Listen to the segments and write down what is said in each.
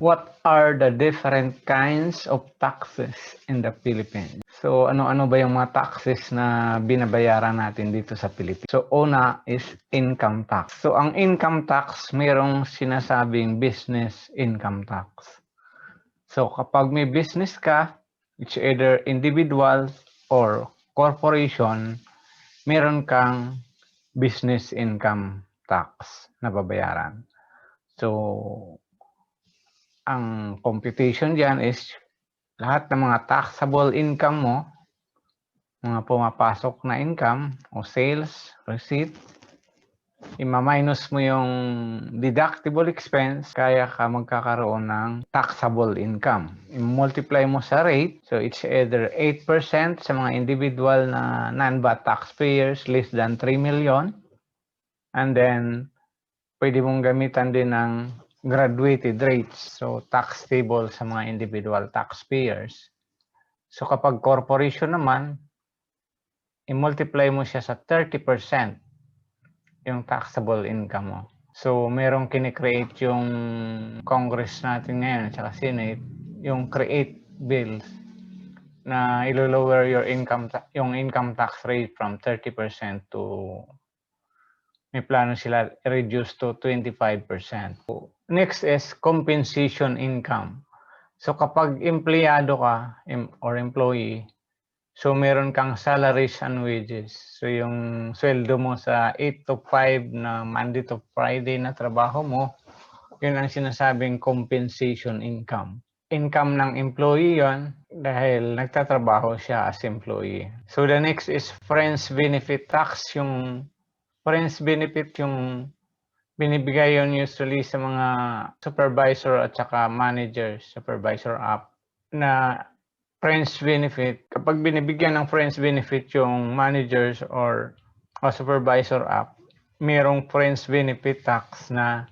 What are the different kinds of taxes in the Philippines? So, ano-ano ba yung mga taxes na binabayaran natin dito sa Pilipinas? So, una is income tax. So, ang income tax, mayroong sinasabing business income tax. So, kapag may business ka, it's either individual or corporation, meron kang business income tax na babayaran. So, ang computation diyan is lahat ng mga taxable income mo, mga pumapasok na income o sales, receipt, ima-minus mo yung deductible expense, kaya ka magkakaroon ng taxable income. I-multiply mo sa rate, so it's either 8% sa mga individual na non-VAT taxpayers less than 3 million, and then pwede mong gamitan din ng graduated rates, so tax table sa mga individual taxpayers. So kapag corporation naman, i-multiply mo siya sa 30% yung taxable income mo. So merong kine-create yung Congress natin ngayon at saka Senate, yung create bills na ilo-lower yung income tax rate from 30% to may plano sila i-reduce to 25%. Next is compensation income. So kapag empleyado ka or employee, so meron kang salaries and wages. So yung sweldo mo sa 8 to 5 na Monday to Friday na trabaho mo, yun ang sinasabing compensation income. Income ng employee yon dahil nagtatrabaho siya as employee. So the next is Fringe benefit tax. Yung Fringe benefit yung binibigay yun usually sa mga supervisor at saka managers, supervisor up, na Fringe benefit. Kapag binibigyan ng Fringe benefit yung managers or supervisor up, mayroong Fringe benefit tax na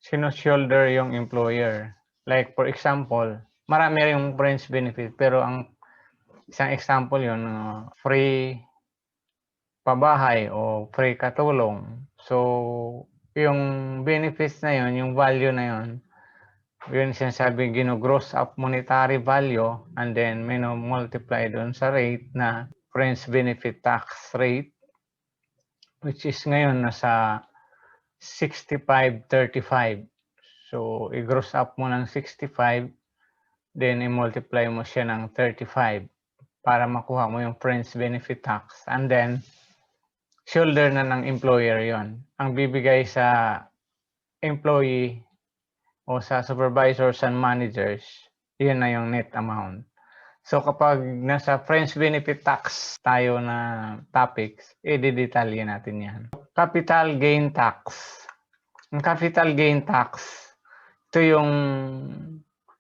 sinushoulder yung employer. Like for example, marami yung Fringe benefit pero ang isang example yun, free pabahay o free katulong. So, yung benefits na yun, yung value na yun, yun sinasabi gino-gross up monetary value and then multiply doon sa rate na Fringe benefit tax rate, which is ngayon nasa 65-35. So, i-gross up mo ng 65, then i-multiply mo siya ng 35 para makuha mo yung Fringe benefit tax. And then, shoulder na ng employer yon. Ang bibigay sa employee o sa supervisors and managers, yun na yung net amount. So kapag nasa Fringe benefit tax tayo na topics, i-detalye natin yan. Capital gain tax. Ang capital gain tax, ito yung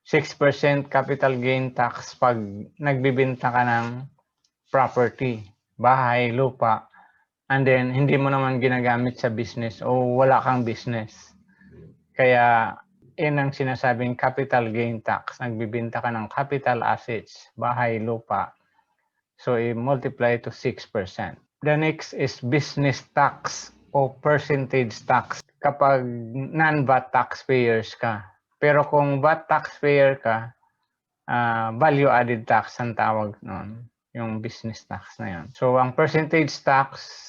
6% capital gain tax pag nagbibenta ka ng property, bahay, lupa, and then hindi mo naman ginagamit sa business o wala kang business. Kaya yan ang sinasabing capital gain tax. Nagbibenta ka ng capital assets, bahay, lupa. So i-multiply to 6%. The next is business tax o percentage tax kapag non-VAT taxpayers ka. Pero kung VAT taxpayer ka, value added tax ang tawag noon, yung business tax na yun. So ang percentage tax,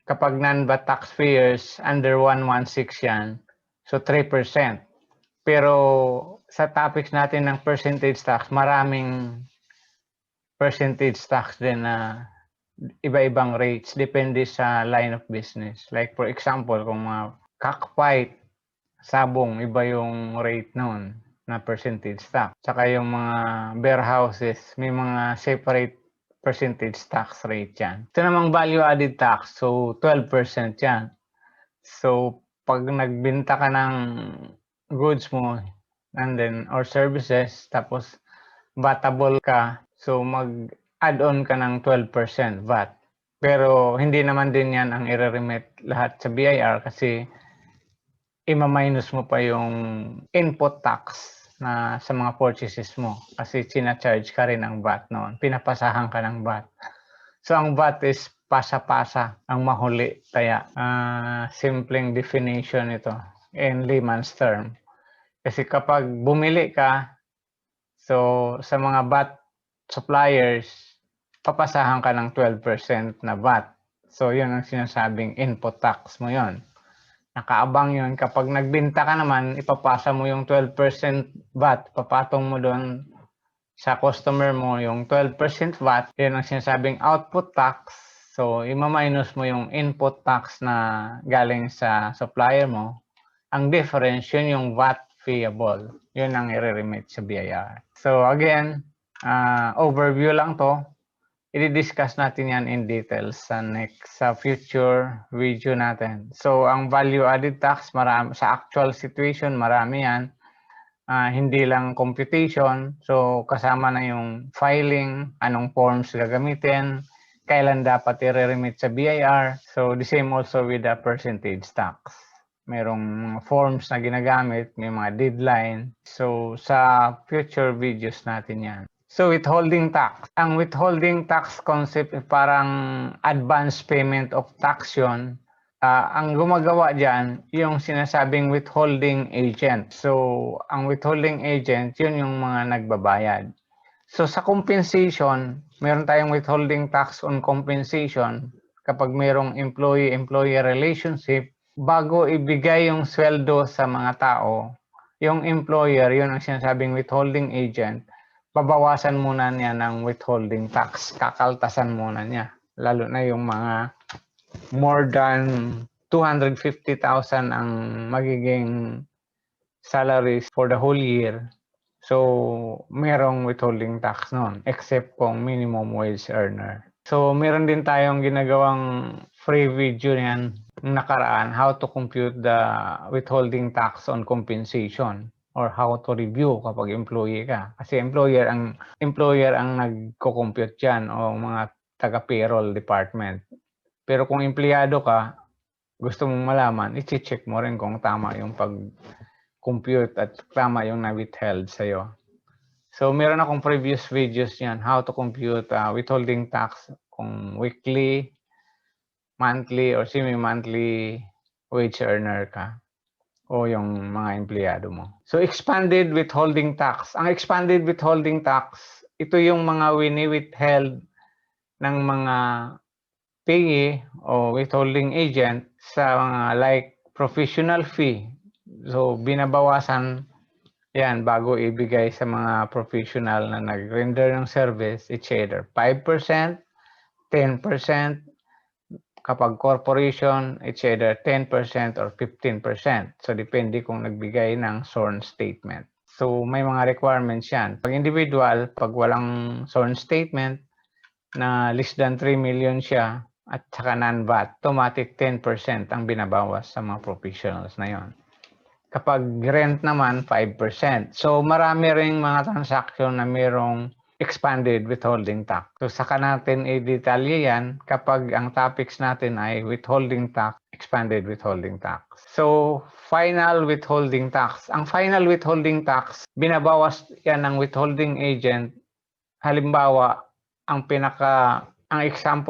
kapag non-VAT taxpayers, under 116 yan, so 3%. Pero sa topics natin ng percentage tax, maraming percentage tax din na iba-ibang rates, depende sa line of business. Like for example, kung mga cockfight, sabong, iba yung rate noon na percentage tax. Saka yung mga warehouses, may mga separate percentage tax rate yan. Ito namang value added tax, so 12% yan. So pag nagbenta ka ng goods mo and then or services, tapos vatable ka, so mag-add-on ka ng 12% VAT. Pero hindi naman din yan ang i-remit lahat sa BIR kasi ima-minus mo pa yung input tax na sa mga purchases mo kasi sina-charge ka rin ng VAT noon. Pinapasahan ka ng VAT. So ang VAT is pasa-pasa ang mahuli. Kaya simpleng definition ito in layman's term. Kasi kapag bumili ka, so sa mga VAT suppliers, papasahan ka ng 12% na VAT. So yun ang sinasabing input tax mo yon. Nakaabang yun. Kapag nagbenta ka naman, ipapasa mo yung 12% VAT. Papatong mo doon sa customer mo yung 12% VAT. Yun ang sinasabing output tax. So, ima-minus mo yung input tax na galing sa supplier mo. Ang difference, yun yung VAT payable. Yun ang i-remit sa BIR. So, again, overview lang to. I-discuss natin yan in details sa future video natin. So, ang value added tax, marami, sa actual situation, marami yan. Hindi lang computation. So, kasama na yung filing, anong forms gagamitin, kailan dapat i-remit sa BIR. So, the same also with the percentage tax. Merong forms na ginagamit, may mga deadline. So, sa future videos natin yan. So, withholding tax. Ang withholding tax concept parang advance payment of tax yun. Ang gumagawa dyan, yung sinasabing withholding agent. So, ang withholding agent, yun yung mga nagbabayad. So, sa compensation, meron tayong withholding tax on compensation. Kapag merong employee-employee relationship, bago ibigay yung sweldo sa mga tao, yung employer, yun ang sinasabing withholding agent, babawasan muna niya ng withholding tax. Kakaltasan muna niya. Lalo na yung mga more than 250,000 ang magiging salaries for the whole year. So, merong withholding tax nun, except kung minimum wage earner. So, meron din tayong ginagawang free video niyan nakaraan, how to compute the withholding tax on compensation or how to review kapag employee ka. Kasi employer ang nagko-compute diyan o mga taga-payroll department. Pero kung empleyado ka, gusto mong malaman, i-check mo rin kung tama yung pag-compute at tama yung na-withheld sa'yo. So, meron akong previous videos yan, how to compute withholding tax kung weekly, monthly, or semi-monthly wage earner ka o yung mga empleyado mo. So, expanded withholding tax. Ang expanded withholding tax, ito yung mga wini-withheld ng mga payee o withholding agent sa mga like professional fee. So, binabawasan yan bago ibigay sa mga professional na nag-render ng service. It's either 5%, 10%. Kapag corporation, it's either 10% or 15%. So, depende kung nagbigay ng sworn statement. So, may mga requirements yan. Pag individual, pag walang sworn statement na less than 3 million siya, at saka non-VAT, automatic 10% ang binabawas sa mga professionals na yon. Kapag rent naman, 5%. So, marami ring mga transaction na mayroong expanded withholding tax. So, saka natin i-detalye yan kapag ang topics natin ay withholding tax, expanded withholding tax. So, final withholding tax. Ang final withholding tax, binabawas yan ng withholding agent. Halimbawa,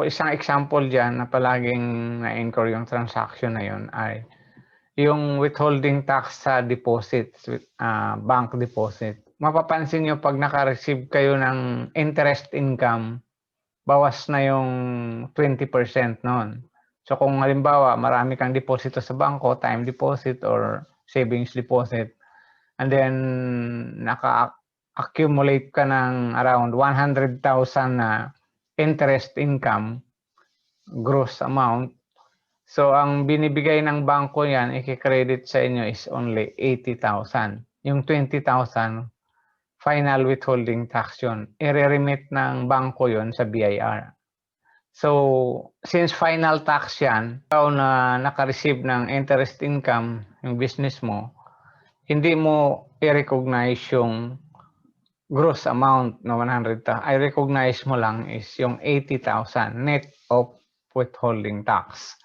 isang example dyan na palaging na-incur yung transaction na yun ay yung withholding tax sa deposit, bank deposit. Mapapansin nyo pag naka-receive kayo ng interest income, bawas na yung 20% nun. So kung halimbawa marami kang deposito sa bangko, time deposit or savings deposit, and then naka-accumulate ka ng around 100,000 na interest income, gross amount, so, ang binibigay ng bangko yan, i-credit sa inyo is only 80,000. Yung 20,000, final withholding tax yun. I-remit ng bangko yun sa BIR. So, since final tax yan, ikaw na naka-receive ng interest income, yung business mo, hindi mo i-recognize yung gross amount na 100,000. I recognize mo lang is yung 80,000 net of withholding tax.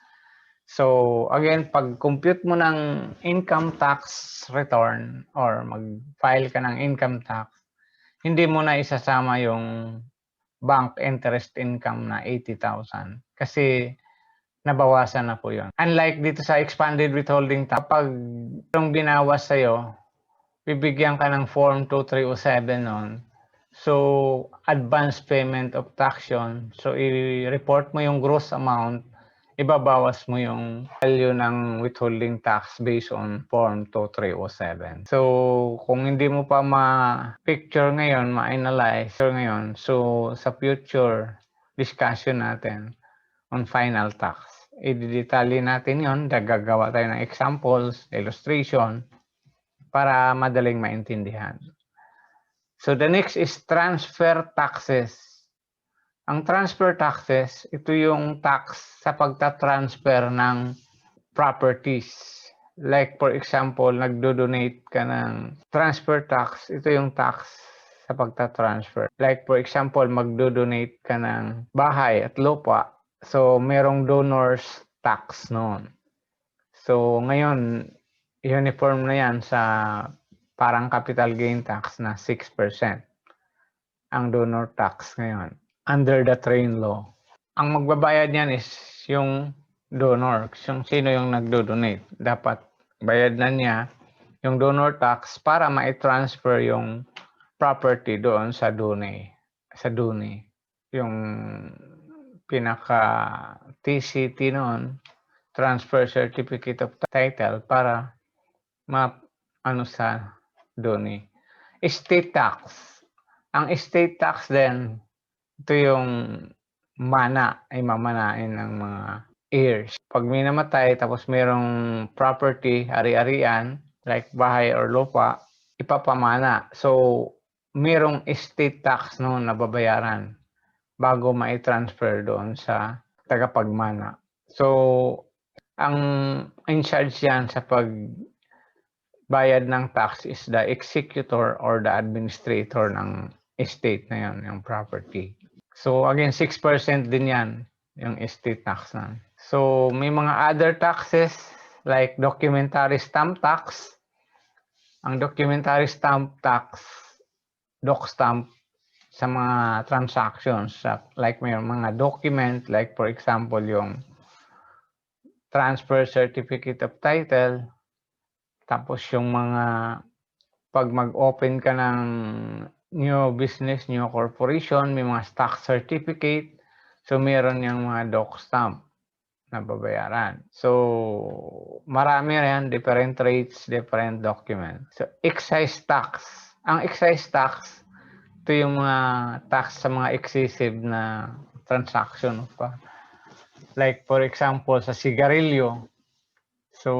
So, again, pag compute mo ng income tax return or mag-file ka ng income tax, hindi mo na isasama yung bank interest income na 80,000 kasi nabawasan na po yun. Unlike dito sa expanded withholding tax, pag yung binawas sa'yo, bibigyan ka ng Form 2307 nun. So, advance payment of taxation. So, i-report mo yung gross amount, ibabawas mo yung value ng withholding tax based on Form 2307. So, kung hindi mo pa ma-picture ngayon, ma-analyze ngayon, so sa future discussion natin on final tax, i-detalye natin yon, gagawa tayo ng examples, illustration, para madaling maintindihan. So the next is transfer taxes. Ang transfer taxes, ito yung tax sa pagta-transfer ng properties. Like for example, nagdo-donate ka ng transfer tax, ito yung tax sa pagta-transfer. Like for example, magdo-donate ka ng bahay at lupa, so merong donors tax noon. So ngayon, uniform na yan sa parang capital gain tax na 6%. Ang donor tax ngayon, under the train law. Ang magbabayad niyan is yung donor, yung sino yung nagdo-donate. Dapat bayad na niya yung donor tax para ma-transfer yung property doon sa donee. Sa donee. Yung pinaka TCT noon, Transfer Certificate of Title, para ano sa donee. Estate tax. Ang estate tax din, ito yung ay mamanain ng mga heirs. Pag may namatay, tapos mayroong property, ari-arian, like bahay or lupa, ipapamana. So, mayroong estate tax noon na babayaran bago mai-transfer doon sa tagapagmana. So, ang in charge yan sa pagbayad ng tax is the executor or the administrator ng estate na yan, yung property. So again, 6% din yan, yung estate tax na. So may mga other taxes like documentary stamp tax. Ang documentary stamp tax, doc stamp sa mga transactions, like may mga document, like for example yung transfer certificate of title, tapos yung mga pag mag-open ka ng new business, new corporation, may mga stock certificate, so meron yung mga doc stamp na babayaran. So marami yan, different rates, different documents. So excise tax. Ang excise tax, ito yung mga tax sa mga excessive na transaction pa. Like for example, sa sigarilyo, so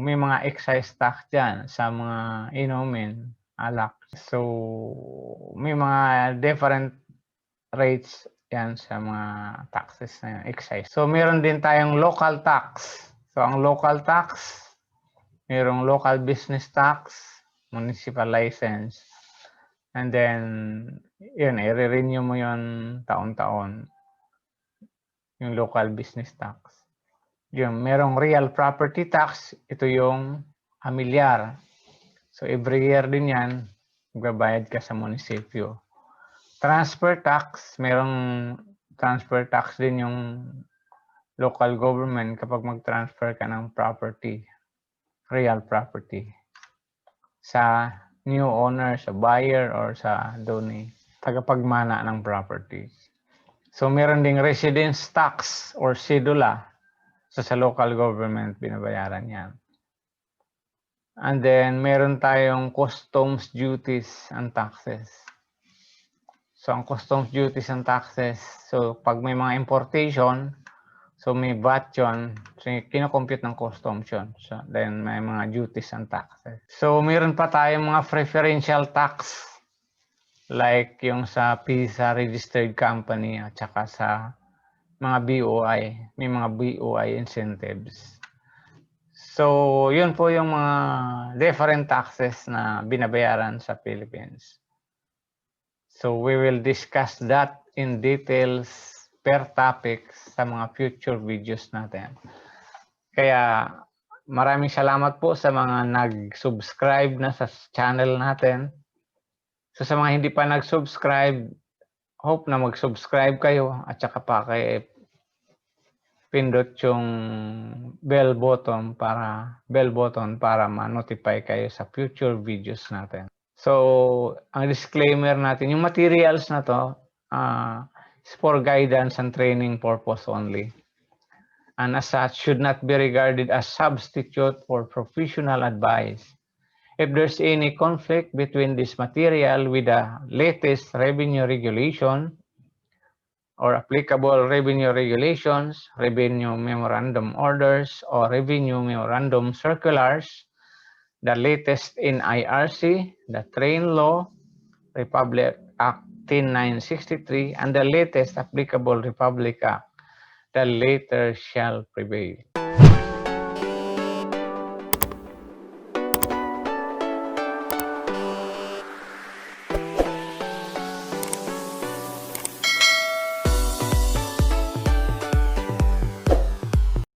may mga excise tax dyan sa mga inumin, alak. So may mga different rates yan sa mga taxes na excise. So meron din tayong local tax. So ang local tax, mayroong local business tax, municipal license, and then yun, i-renew mo yun taon-taon, yung local business tax. Yung merong real property tax, ito yung amilyar. So every year din yan, magbabayad ka sa munisipyo. Transfer tax, merong transfer tax din yung local government kapag mag-transfer ka ng property, real property, sa new owner, sa buyer, or sa donee, tagapagmana ng property. So meron ding residence tax or sedula. So sa local government, binabayaran yan. And then, meron tayong customs duties and taxes. So, ang customs duties and taxes, so pag may mga importation, so may VAT yun, so kinocompute ng customs yun. So, then may mga duties and taxes. So, meron pa tayong mga preferential tax, like yung sa PISA registered company at saka sa mga BOI, may mga BOI incentives. So, yun po yung mga different taxes na binabayaran sa Philippines. So, we will discuss that in details per topic sa mga future videos natin. Kaya, maraming salamat po sa mga nag-subscribe na sa channel natin. So, sa mga hindi pa nag-subscribe, hope na mag-subscribe kayo at saka pindot yung bell button para ma-notify kayo sa future videos natin. So, ang disclaimer natin, yung materials na to is for guidance and training purpose only. And as such, should not be regarded as substitute for professional advice. If there's any conflict between this material with the latest revenue regulation or applicable revenue regulations, revenue memorandum orders, or revenue memorandum circulars, the latest in IRC, the Train Law, Republic Act 10963, and the latest applicable Republic Act, the later shall prevail.